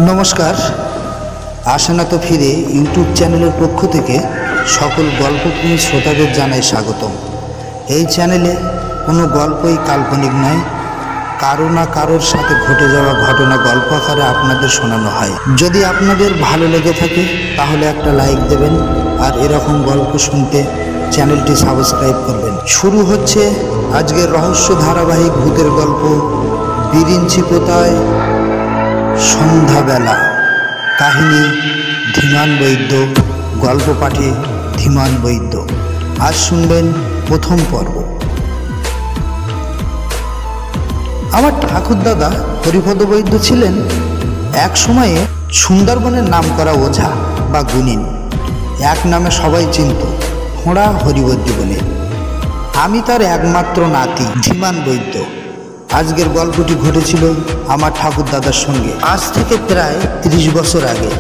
নমস্কার, আসে না তো ফিরে ইউটিউব চ্যানেলের পক্ষ থেকে সকল গল্পপ্রেমী শ্রোতাদের জানাই স্বাগতম। এই চ্যানেলে কোনো গল্পই কাল্পনিক নয়, কারো না কারোর সাথে ঘটে যাওয়া ঘটনা গল্প আকারে আপনাদের শোনানো হয়। যদি আপনাদের ভালো লেগে থাকে তাহলে একটা লাইক দেবেন, আর এরকম গল্প শুনতে চ্যানেলটি সাবস্ক্রাইব করবেন। শুরু হচ্ছে আজকের রহস্য ধারাবাহিক ভূতের গল্প বিরিঞ্চিপোতায় সন্ধ্যাবেলা। কাহিনী ধীমান বৈদ্য, গল্প পাঠে ধীমান বৈদ্য। আজ শুনবেন প্রথম পর্ব। আমার ঠাকুরদাদা হরিপদ বৈদ্য ছিলেন এক সময়ে সুন্দরবনের নামকরা ওঝা বা গুণিন। এক নামে সবাই চিনত, খোঁড়া হরিবৈদ্য বলে। আমি তার একমাত্র নাতি ধীমান বৈদ্য। আজকের গল্পটি ঘটেছিল আমার ঠাকুরদাদার সঙ্গে আজ থেকে প্রায় 30 বছর আগে,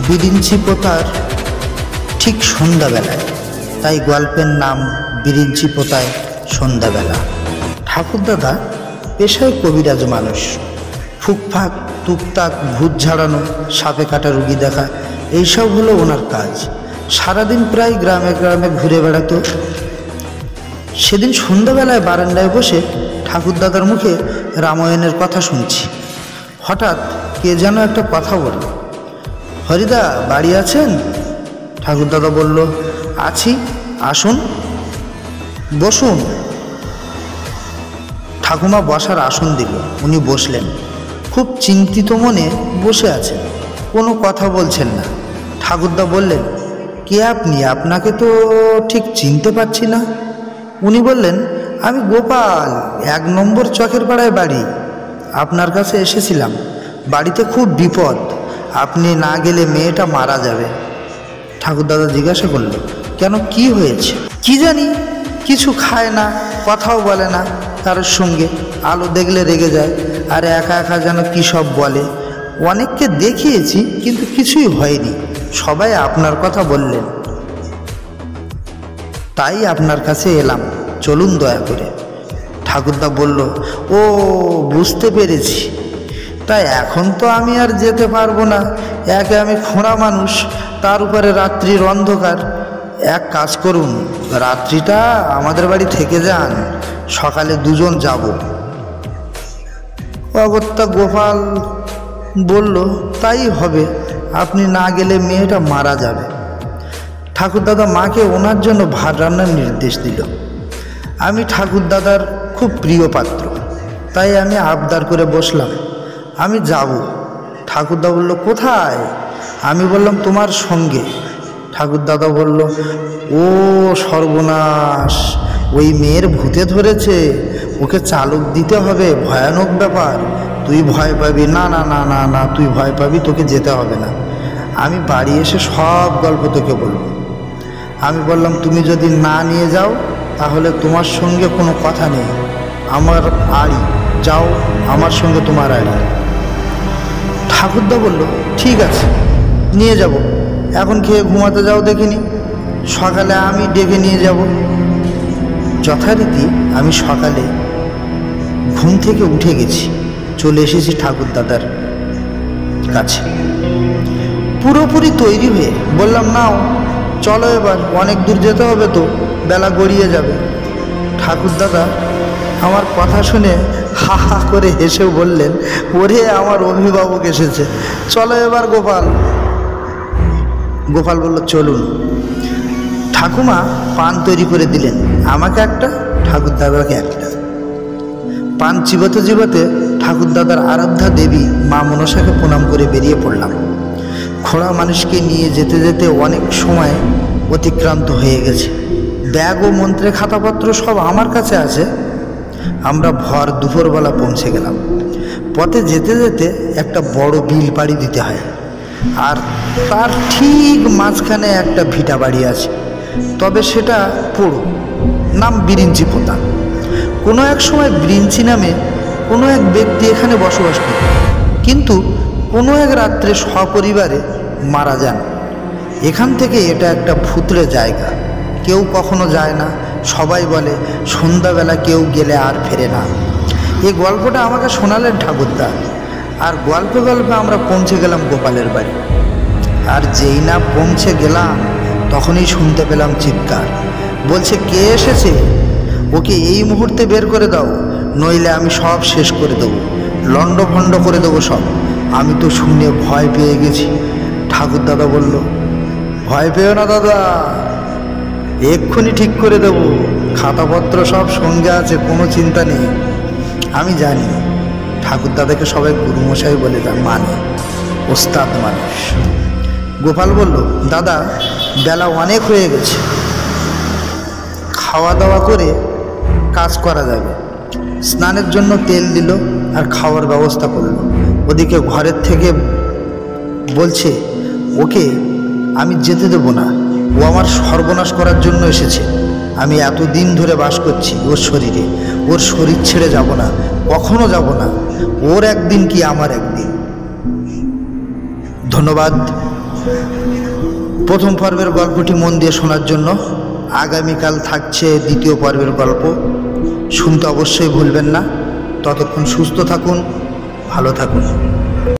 বিরিঞ্চিপোতার ঠিক সন্ধ্যাবেলায়। তাই গল্পের নাম বিরিঞ্চিপোতায় সন্ধ্যাবেলা। ঠাকুরদাদা পেশায় কবিরাজ মানুষ। ফুকফাক, টুকটাক, ভূত ঝাড়ানো, সাপে কাটা রুগী দেখা, এইসব হলো ওনার কাজ। সারাদিন প্রায় গ্রামে গ্রামে ঘুরে বেড়াতো। সেদিন সন্ধ্যাবেলায় বারান্দায় বসে ঠাকুরদাদার মুখে রামায়ণের কথা শুনছি। হঠাৎ কে যেন একটা কথা বলল, হরিদা বাড়ি আছেন? ঠাকুরদাদা বলল, আছি, আসুন, বসুন। ঠাকুমা বসার আসন দিল, উনি বসলেন। খুব চিন্তিত মনে বসে আছেন, কোনো কথা বলছেন না। ঠাকুরদা বললেন, কে আপনি? আপনাকে তো ঠিক চিনতে পারছি না। উনি বললেন, আমি গোপাল, 1 নম্বর চকের পাড়ায় বাড়ি। আপনার কাছে এসেছিলাম, বাড়িতে খুব বিপদ, আপনি না গেলে মেয়েটা মারা যাবে। ঠাকুরদাদা জিজ্ঞাসা করল, কেন, কি হয়েছে? কি জানি, কিছু খায় না, কথাও বলে না কারোর সঙ্গে, আলো দেখলে রেগে যায়, আর একা একা যেন কী সব বলে। অনেককে দেখিয়েছি কিন্তু কিছুই হয়নি, সবাই আপনার কথা বললেন, তাই আপনার কাছে এলাম, চলুন দয়া করে। ঠাকুরদা বলল, ও বুঝতে পেরেছি, তাই এখন তো আমি আর যেতে পারবো না। একে আমি খোঁড়া মানুষ, তার উপরে রাত্রির অন্ধকার। এক কাজ করুন, রাত্রিটা আমাদের বাড়ি থেকে যান, সকালে দুজন যাব। অগত্যা গোপাল বলল, তাই হবে, আপনি না গেলে মেয়েটা মারা যাবে। ঠাকুরদাদা মাকে ওনার জন্য ভাত রান্নার নির্দেশ দিল। আমি ঠাকুরদাদার খুব প্রিয় পাত্র, তাই আমি আবদার করে বসলাম, আমি যাব। ঠাকুরদা বলল, কোথায়? আমি বললাম, তোমার সঙ্গে। ঠাকুরদাদা বলল, ও সর্বনাশ, ওই মেয়ের ভূতে ধরেছে, ওকে চালক দিতে হবে, ভয়ানক ব্যাপার, তুই ভয় পাবি। না না না না না, তুই ভয় পাবি, তোকে যেতে হবে না, আমি বাড়ি এসে সব গল্প তোকে বলবো। আমি বললাম, তুমি যদি না নিয়ে যাও তাহলে তোমার সঙ্গে কোনো কথা নেই, আমার আড়ি, যাও আমার সঙ্গে তোমার আড়ি। ঠাকুরদা বলল, ঠিক আছে, নিয়ে যাব, এখন খেয়ে ঘুমাতে যাও, দেখিনি, সকালে আমি ডেকে নিয়ে যাব। যথারীতি আমি সকালে ঘুম থেকে উঠে গেছি, চলে এসেছি ঠাকুরদাদার কাছে। পুরোপুরি তৈরি হয়ে বললাম, নাও চলো এবার, অনেক দূর যেতে হবে তো, বেলা গড়িয়ে যাবে। ঠাকুরদাদা আমার কথা শুনে হা হা করে হেসেও বললেন, ওরে আমার অভিভাবক এসেছে, চলো এবার গোপাল। গোপাল বলল, চলুন। ঠাকুমা পান তৈরি করে দিলেন, আমাকে একটা, ঠাকুরদাদাকে একটা। পান চিবোতে চিবোতে ঠাকুরদাদার আরাধ্যা দেবী মা মনসাকে প্রণাম করে বেরিয়ে পড়লাম। খোঁড়া মানুষকে নিয়ে যেতে যেতে অনেক সময় অতিক্রান্ত হয়ে গেছে। ব্যাগ ও মন্ত্রের খাতাপত্র সব আমার কাছে আছে। আমরা ভর দুপুরবেলা পৌঁছে গেলাম। পথে যেতে যেতে একটা বড় বিল পাড়ি দিতে হয়, আর তার ঠিক মাঝখানে একটা ভিটা বাড়ি আছে, তবে সেটা পুরো নাম বিরিঞ্চিপোতা। কোনো এক সময় বিরিঞ্চি নামে কোনো এক ব্যক্তি এখানে বসবাস করত, কিন্তু কোনো এক রাত্রে সপরিবারে মারা যান। এখান থেকে এটা একটা ভূতরে জায়গা, কেউ কখনো যায় না। সবাই বলে সন্ধ্যাবেলা কেউ গেলে আর ফেরে না। এই গল্পটা আমাকে শোনালেন ঠাকুরদা। আর গল্পে গল্পে আমরা পৌঁছে গেলাম গোপালের বাড়ি। আর যেই না পৌঁছে গেলাম তখনই শুনতে পেলাম চিৎকার। বলছে, কে এসেছে? ওকে এই মুহূর্তে বের করে দাও, নইলে আমি সব শেষ করে দেবো, লণ্ডভণ্ড করে দেবো সব। আমি তো শুনে ভয় পেয়ে গেছি। ঠাকুর দাদা বলল, ভয় পেও না দাদা, এক্ষুনি ঠিক করে দেব, খাতাপত্র সব সঙ্গে আছে, কোনো চিন্তা নেই। আমি জানি ঠাকুর দাদাকে সবাই গুরুমশাই বলে মানে, ওস্তাদ মানুষ। গোপাল বলল, দাদা বেলা অনেক হয়ে গেছে, খাওয়া দাওয়া করে কাজ করা যাবে। স্নানের জন্য তেল দিল আর খাওয়ার ব্যবস্থা করলো। ওদিকে ঘরের থেকে বলছে, ওকে আমি যেতে দেবো না, ও আমার সর্বনাশ করার জন্য এসেছে। আমি এতদিন ধরে বাস করছি ওর শরীরে, ওর শরীর ছেড়ে যাব না, কখনো যাব না। ওর একদিন কি আমার একদিন। ধন্যবাদ প্রথম পর্বের গল্পটি মন দিয়ে শোনার জন্য। আগামীকাল থাকছে দ্বিতীয় পর্বের গল্প, শুনতে অবশ্যই ভুলবেন না। ততক্ষণ সুস্থ থাকুন, ভালো থাকুন।